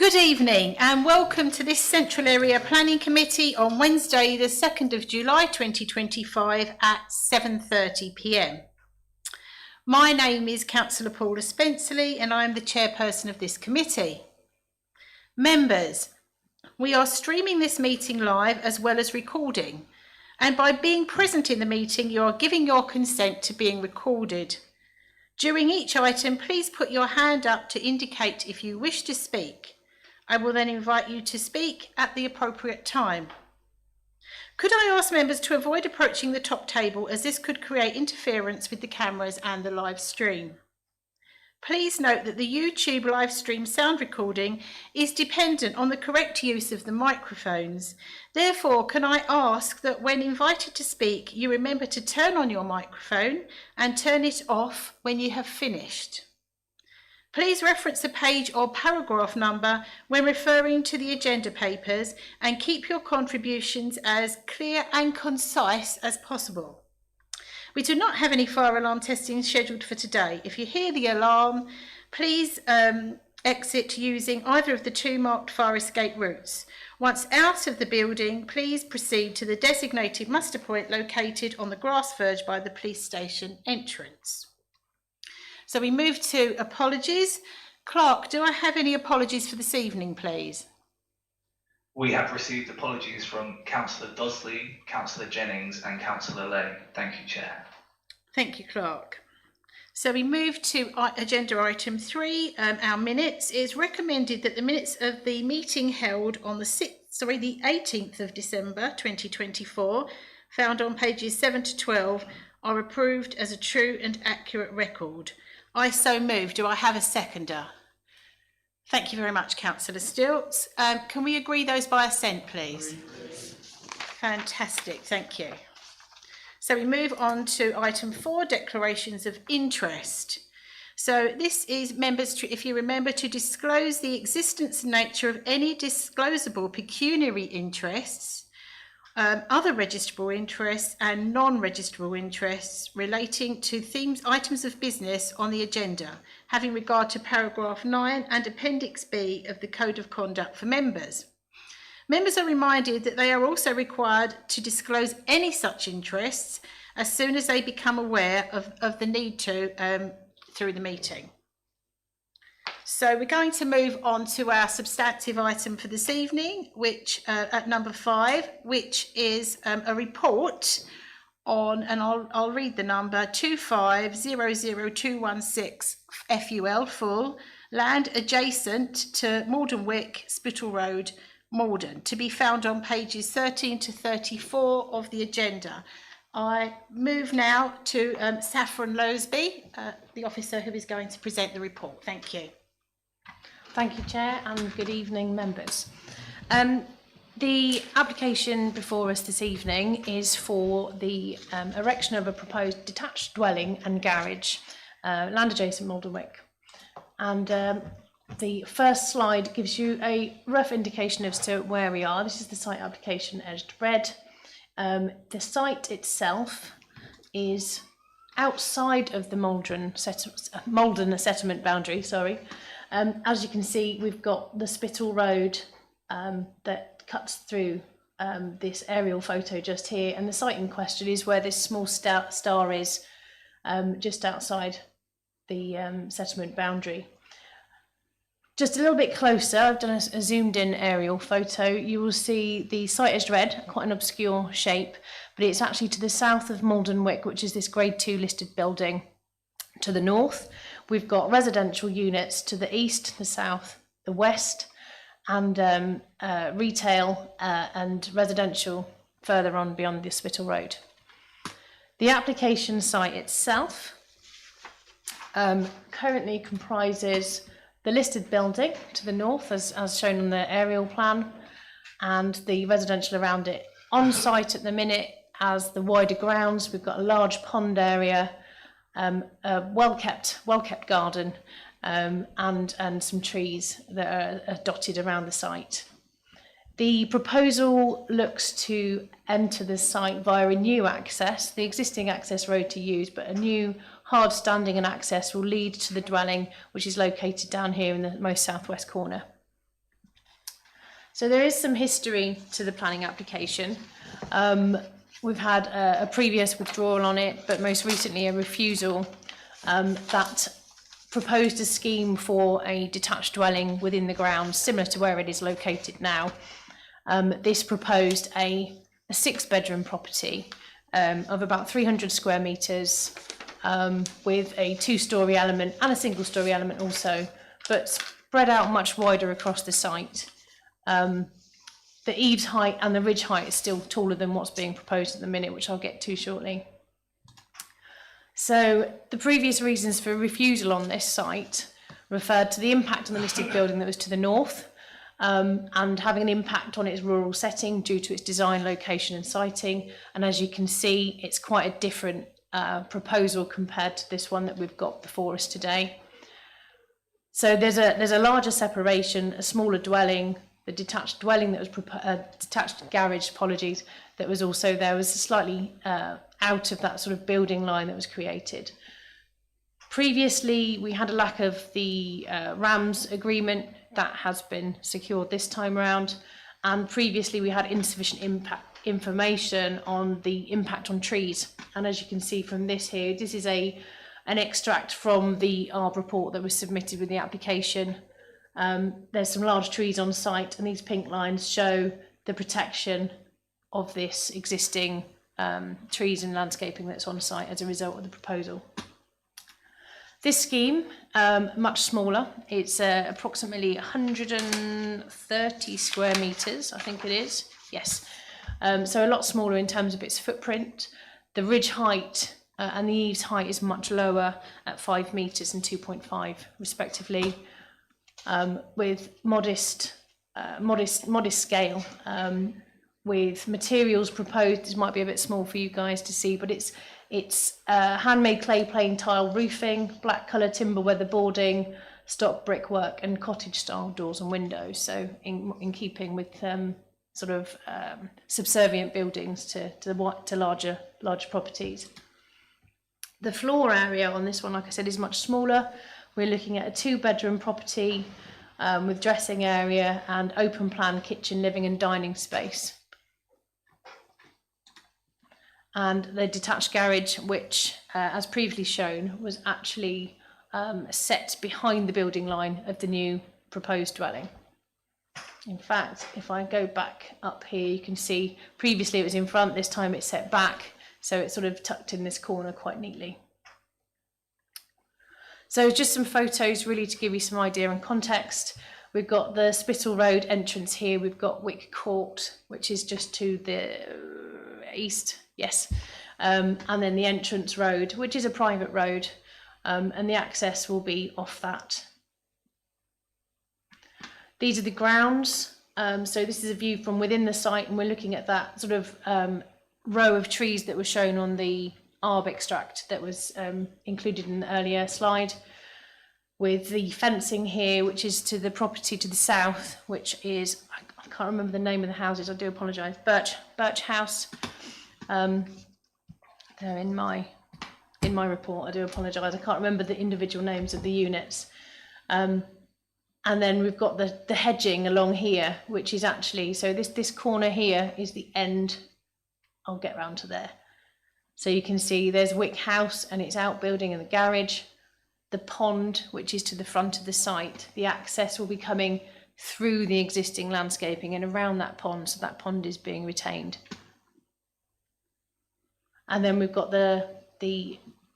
Good evening and welcome to this Central Area Planning Committee on Wednesday the 2nd of July 2025 at 7:30 p.m. My name is Councillor Paula Spencerley and I am the chairperson of this committee. Members, we are streaming this meeting live as well as recording, and by being present in the meeting you are giving your consent to being recorded. During each item, please put your hand up to indicate if you wish to speak. I will then invite you to speak at the appropriate time. Could I ask members to avoid approaching the top table, as this could create interference with the cameras and the live stream. Please note that the YouTube live stream sound recording is dependent on the correct use of the microphones. Therefore, can I ask that when invited to speak, you remember to turn on your microphone and turn it off when you have finished. Please reference the page or paragraph number when referring to the agenda papers and keep your contributions as clear and concise as possible. We do not have any fire alarm testing scheduled for today. If you hear the alarm, please exit using either of the two marked fire escape routes. Once out of the building, please proceed to the designated muster point located on the grass verge by the police station entrance. So we move to apologies. Clark, do I have any apologies for this evening, please? We have received apologies from Councillor Dodsley, Councillor Jennings and Councillor Lay. Thank you, Chair. Thank you, Clark. So we move to agenda item 3. Our minutes. It is recommended that the minutes of the meeting held on the 18th of December 2024, found on pages 7 to 12, are approved as a true and accurate record. I so move. Do I have a seconder? Thank you very much, Councillor Stilts. Can we agree those by assent, please? Fantastic, thank you. So we move on to item 4, declarations of interest. So this is members, if you remember, to disclose the existence and nature of any disclosable pecuniary interests, other registrable interests and non-registrable interests relating to items of business on the agenda, having regard to paragraph 9 and appendix B of the Code of Conduct for members. Members are reminded that they are also required to disclose any such interests as soon as they become aware of the need to through the meeting. So we're going to move on to our substantive item for this evening, which at number 5, which is a report on, and I'll read the number, 2500216 FUL, full, land adjacent to Maldon Wycke, Spital Road, Maldon, to be found on pages 13 to 34 of the agenda. I move now to Saffron Lowsby, the officer who is going to present the report. Thank you. Thank you, Chair, and good evening, members. The application before us this evening is for the erection of a proposed detached dwelling and garage, land adjacent Maldon Wycke. And the first slide gives you a rough indication as to where we are. This is the site application edged red. The site itself is outside of the Maldon settlement boundary, as you can see, we've got the Spital Road that cuts through this aerial photo just here, and the site in question is where this small star is, just outside the settlement boundary. Just a little bit closer, I've done a zoomed in aerial photo. You will see the site is red, quite an obscure shape, but it's actually to the south of Maldon Wycke, which is this grade 2 listed building. To the north, we've got residential units to the east, the south, the west, and retail and residential further on beyond the Spital Road. The application site itself currently comprises the listed building to the north, as shown on the aerial plan, and the residential around it. On site at the minute, as the wider grounds, we've got a large pond area, a well-kept garden, and some trees that are dotted around the site. The proposal looks to enter the site via a new access, the existing access road to use, but a new hard standing and access will lead to the dwelling, which is located down here in the most southwest corner. So there is some history to the planning application. We've had a previous withdrawal on it, but most recently a refusal that proposed a scheme for a detached dwelling within the grounds, similar to where it is located now. This proposed a 6-bedroom property of about 300 square metres with a 2-storey element and a single-storey element also, but spread out much wider across the site. The eaves height and the ridge height is still taller than what's being proposed at the minute, which I'll get to shortly. So the previous reasons for refusal on this site referred to the impact on the listed building that was to the north, and having an impact on its rural setting due to its design, location and siting. And as you can see, it's quite a different proposal compared to this one that we've got before us today. So there's a larger separation, a smaller dwelling. The detached dwelling that was detached garage, apologies, that was also there was slightly out of that sort of building line that was created. Previously, we had a lack of the RAMS agreement that has been secured this time around, and previously we had insufficient information on the impact on trees. And as you can see from this here, this is an extract from the ARB report that was submitted with the application. There's some large trees on site, and these pink lines show the protection of this existing trees and landscaping that's on site as a result of the proposal. This scheme, much smaller, it's approximately 130 square metres, I think it is, yes. So a lot smaller in terms of its footprint. The ridge height and the eaves height is much lower at 5 metres and 2.5 respectively. With modest scale, with materials proposed. This might be a bit small for you guys to see, but it's handmade clay plain tile roofing, black colour timber weatherboarding, stock brickwork, and cottage style doors and windows. So in keeping with sort of subservient buildings to larger properties. The floor area on this one, like I said, is much smaller. We're looking at a 2-bedroom property with dressing area and open plan kitchen, living and dining space. And the detached garage, which, as previously shown, was actually set behind the building line of the new proposed dwelling. In fact, if I go back up here, you can see previously it was in front, this time it's set back, so it's sort of tucked in this corner quite neatly. So just some photos really to give you some idea and context. We've got the Spital Road entrance here. We've got Wycke Court, which is just to the east, yes. And then the entrance road, which is a private road, and the access will be off that. These are the grounds. So this is a view from within the site, and we're looking at that sort of row of trees that was shown on the ARB extract that was included in the earlier slide, with the fencing here, which is to the property to the south, which is, I can't remember the name of the houses, I do apologise, Birch House. They're in my report, I do apologise, I can't remember the individual names of the units. And then we've got the hedging along here, which is actually, so this corner here is the end, I'll get round to there. So you can see there's Wycke House and its outbuilding and the garage, the pond, which is to the front of the site. The access will be coming through the existing landscaping and around that pond, so that pond is being retained. And then we've got the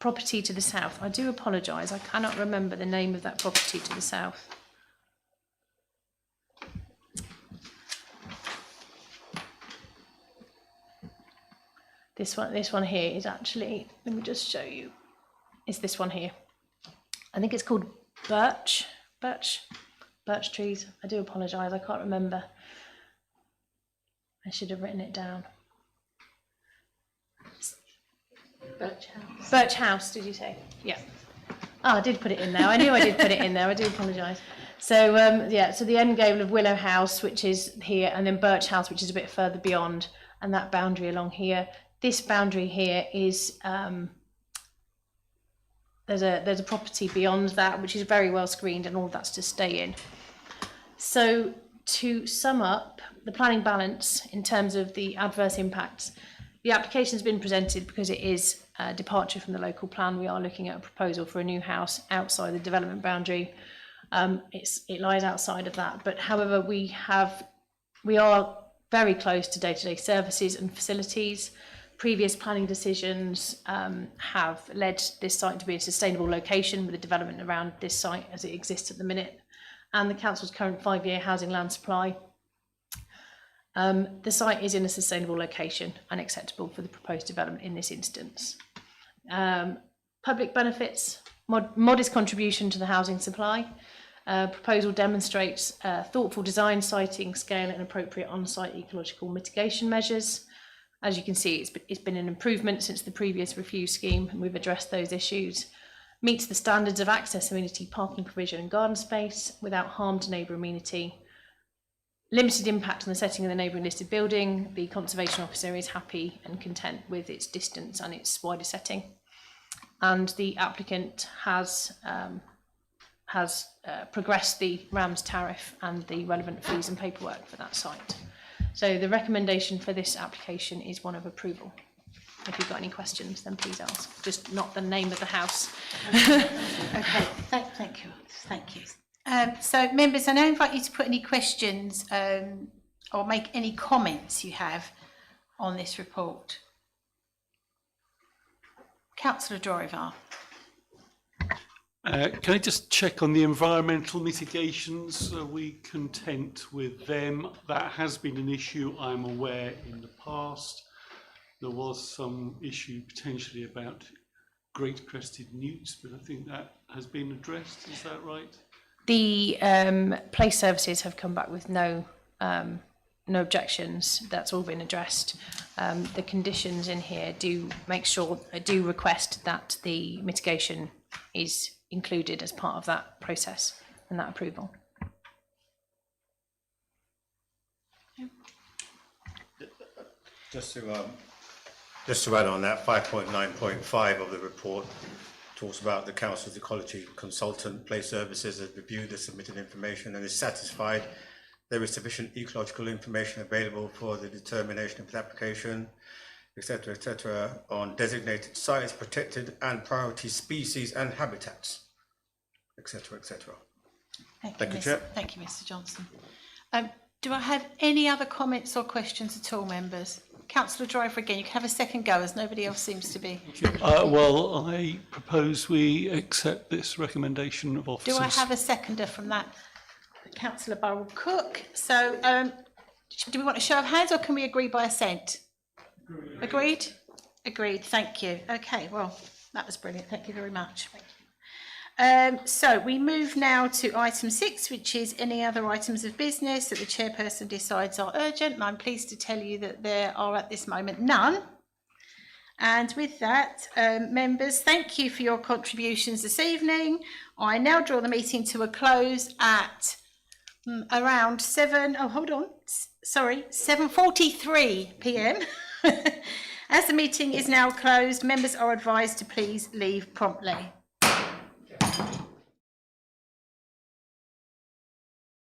property to the south. I do apologise, I cannot remember the name of that property to the south. This one here is actually, let me just show you, it's this one here. I think it's called birch trees. I do apologise, I can't remember. I should have written it down. Birch House. Birch House, did you say? Yeah. Oh, I did put it in there. I knew I did put it in there. I do apologise. So yeah, so the end game of Willow House, which is here, and then Birch House, which is a bit further beyond, and that boundary along here. This boundary here is there's a property beyond that which is very well screened, and all that's to stay in. So To sum up the planning balance in terms of the adverse impacts, the application has been presented because it is a departure from the local plan. We are looking at a proposal for a new house outside the development boundary. It lies outside of that, but however, we are very close to day-to-day services and facilities. Previous planning decisions have led this site to be a sustainable location with the development around this site as it exists at the minute, and the council's current 5-year housing land supply. The site is in a sustainable location and acceptable for the proposed development in this instance. Public benefits, modest contribution to the housing supply. Proposal demonstrates thoughtful design, siting, scale and appropriate on-site ecological mitigation measures. As you can see, it's been an improvement since the previous refuse scheme, and we've addressed those issues. Meets the standards of access, amenity, parking provision and garden space without harm to neighbour amenity. Limited impact on the setting of the neighbouring listed building. The conservation officer is happy and content with its distance and its wider setting. And the applicant has progressed the RAMS tariff and the relevant fees and paperwork for that site. So the recommendation for this application is one of approval. If you've got any questions, then please ask. Just not the name of the house. Okay, thank you. So members, I now invite you to put any questions or make any comments you have on this report. Councillor Driver. Can I just check on the environmental mitigations? Are we content with them? That has been an issue, I'm aware, in the past. There was some issue potentially about great crested newts, but I think that has been addressed. Is that right? The place services have come back with no objections. That's all been addressed. The conditions in here do request that the mitigation is included as part of that process and that approval. Just to add on that, 5.9.5 of the report talks about the council's ecology consultant, place services, has reviewed the submitted information and is satisfied there is sufficient ecological information available for the determination of the application, etc., on designated sites, protected and priority species and habitats, etc. Thank you, Chair. Thank you, Mr. Johnson. Do I have any other comments or questions at all, members? Councillor Driver again, you can have a second go as nobody else seems to be. Well, I propose we accept this recommendation of officers. Do I have a seconder from that? Councillor Burrell-Cook. So do we want a show of hands or can we agree by assent? Agreed? Agreed, thank you. Okay, well, that was brilliant. Thank you very much. So we move now to item 6, which is any other items of business that the chairperson decides are urgent. And I'm pleased to tell you that there are at this moment none. And with that, members, thank you for your contributions this evening. I now draw the meeting to a close at around 7:43 p.m. As the meeting is now closed, members are advised to please leave promptly.